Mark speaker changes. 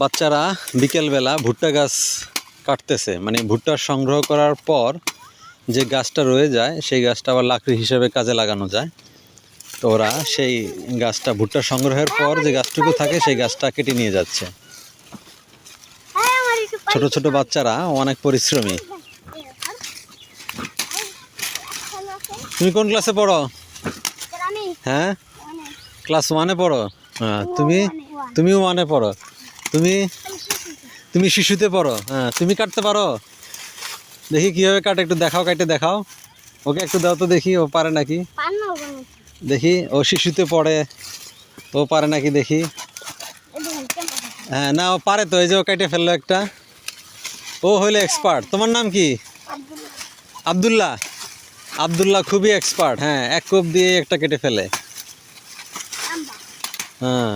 Speaker 1: বাচ্চারা বিকেলবেলা ভুট্টা গাছ কাটতেছে, মানে ভুট্টা সংগ্রহ করার পর যে গাছটা রয়ে যায় সেই গাছটা আবার লাকড়ি হিসেবে কাজে লাগানো যায়। তো ওরা সেই গাছটা ভুট্টা সংগ্রহের পর যে গাছটুকু থাকে সেই গাছটা কেটে নিয়ে যাচ্ছে। ছোট ছোট বাচ্চারা অনেক পরিশ্রমী। তুমি কোন ক্লাসে পড়ো? হ্যাঁ, ক্লাস 1-এ পড়ো। হ্যাঁ, তুমিও 1-এ পড়ো। তুমি শিশুতে পড়ো। হ্যাঁ, তুমি কাটতে পারো? দেখি কিভাবে কাটে, একটু দেখাও, কাটে দেখাও। ওকে একটু দাও তো দেখি, ও পারে নাকি। দেখি, ও শিশুতে পড়ে, ও পারে নাকি দেখি। হ্যাঁ, না ও পারে তো, এই যে ও কেটে ফেললো একটা। ও হইলো এক্সপার্ট। তোমার নাম কি? আব্দুল্লাহ। আব্দুল্লাহ খুবই এক্সপার্ট। হ্যাঁ, এক কোপ দিয়ে একটা কেটে ফেলে। হ্যাঁ।